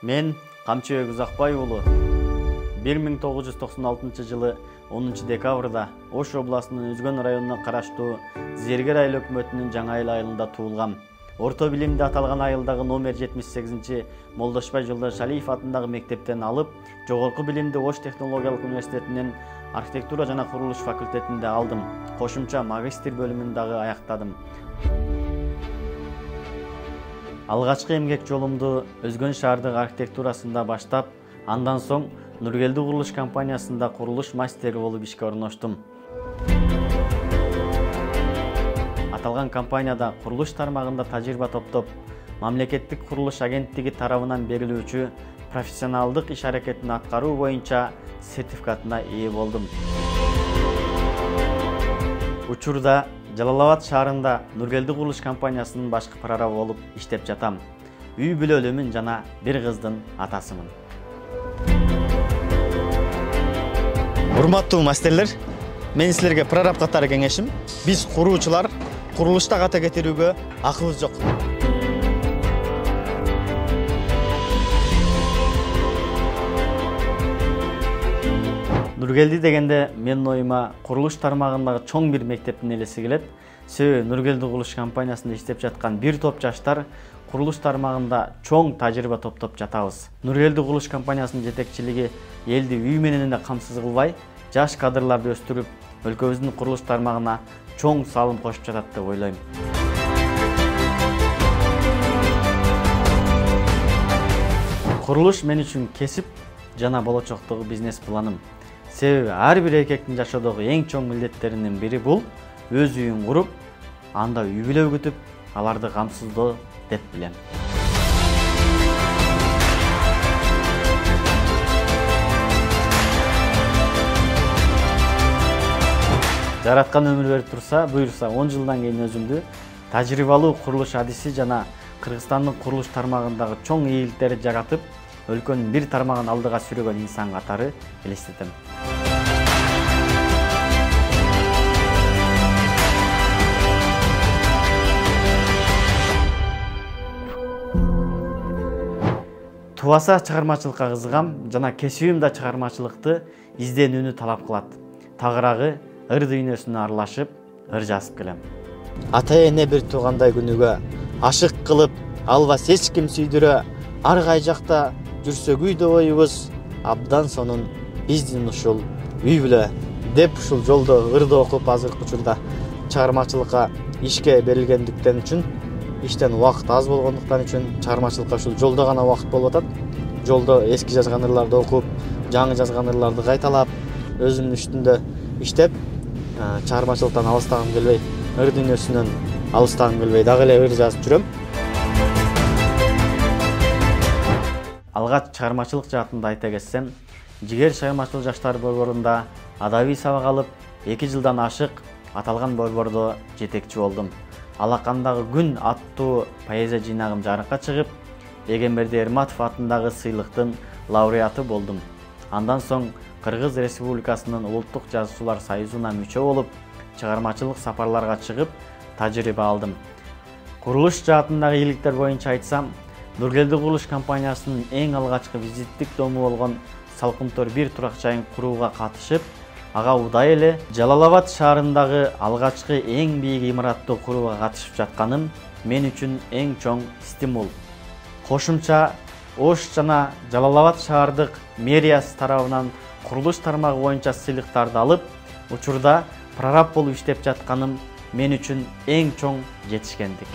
Мен Камчыбек Узакбай уулу 1996 жылы 10 декабрда Ош областынын Үзгөн районуна караштуу Зергер айыл өкмөтүнүн Жаңа Айыл айылында туулгам. Орто билимди аталган айылдагы номер 78 Молдошбай Жолдош Алиев атындагы мектептен алып, жогорку билимди Ош технологиялык университетинин архитектура жана курулуш факультетинде алдым. Кошумча магистр бөлүмүн дагы аяктадым. Алгачкы эмгек жолумду Өзгөн шаардык архитектурасында баштап, андан соң Нургелди курулуш компаниясында курулуш мастери болуп ишке орноштум. Аталган компанияда курулуш тармагында тажрыйба топтоп, мамлекеттик курулуш агенттиги тарабынан берилүүчү профессионалдык иш аракетин аткаруу боюнча сертификатына ээ болдум. Учурда Жалал-Абад шаарында Нургелди курулуш компаниясынын башкы прорабы болуп иштеп жатам. Үй бүлөлүүмүн жана бир кыздын атасымын. Урматтуу мастерлер, мен силерге прораб катары кеңешим: биз куруучулар курулушта ката кетирүүгө акыбыз жок. Нургелди дегенде менин оюма курулуш тармагындагы чоң бир мектептин элеси келет. Себеби Нургелди курулуш компаниясында иштеп жаткан бир топ жаштар курулуш тармагында чоң тажрыйба топтоп жатабыз. Нургелди курулуш компаниясынын жетекчилиги элди үй менен эле камсыз кылбай, жаш кадрларды өстүрүп, өлкөбүздүн курулуш тармагына чоң салым кошуп жатат деп ойлойм. Курулуш мен үчүн кесип жана болочоктогу бизнес планым. Себеби ар бир эркектин жашоодогу эң чоң милдеттеринин бири бул өз үйүн куруп, анда үй бүлө күтүп, аларды камсыздоо деп билем. Жараткан өмүр берип турса, буюрса 10 жылдан кийин өзүмдү тажрыйбалуу курулуш адиси жана Кыргызстандын курулуш тармагындагы чоң ийгиликтерди жаратып, өлкөнүн бир тармагын алдыга сүрөгөн инсан катары элестетем. Тубаса чыгармачылыкка кызыгам жана кесибим да чыгармачылыкты изденүүнү талап кылат. Тагыраагы ыр дүйнөсүнө аралашып, ыр жазып келем. Ата-эне бир туугандай күнүгө ашык кылып, албас эч ким сүйдүрө, ар кай жакта жүрсө күйдө оюбуз, абдан сонун биздин ушул үй бүлө деп ушул жолдо ырды окуп азыркы учурда чыгармачылыкка ишке берилгендиктен үчүн, иштен убакыт аз болгондуктан үчүн чыгармачылыкка ушул жолдо гана убакыт болуп атат. Жолдо эски жазган ырларды окуп, жаңы жазган ырларды кайталап, өзүмдүн үстүндө иштеп, чыгармачылыктан алыстагым келбей, ыр дүйнөсүнөн алыстагым келбей, дагы эле ыр жазып жүрөм. Алгач чыгармачылык жаатында айта кетсем, Жигер чыгармачыл жаштар борборунда адабий сабак алып, 2 жылдан ашык аталган борбордо жетекчи болдум. Алакандагы күн аттуу поэзия жыйнагым жарыкка чыгып, Эгемберди Эрматов атындагы сыйлыктын лауреаты болдум. Андан соң Кыргыз Республикасынын Улуттук жазуучулар союзуна мүчө болуп, чыгармачылык сапарларга чыгып, тажрыйба алдым. Курулуш жаатындагы ийгиликтер боюнча айтсам, Нургелди курулуш компаниясынын эң алгачкы визиттик дому болгон Салкынтор 1 турак жайын курууга катышып, ага удай эле Жалал-Абад шаарындагы алгачкы эң бийик имаратты курууга катышып жатканым мен үчүн эң чоң стимул. Кошумча Ош жана Жалал-Абад шаардык мэриясы тарабынан курулуш тармагы боюнча сыйлыктарды алып, учурда прораб болуп иштеп жатканым мен үчүн эң чоң жетишкендик.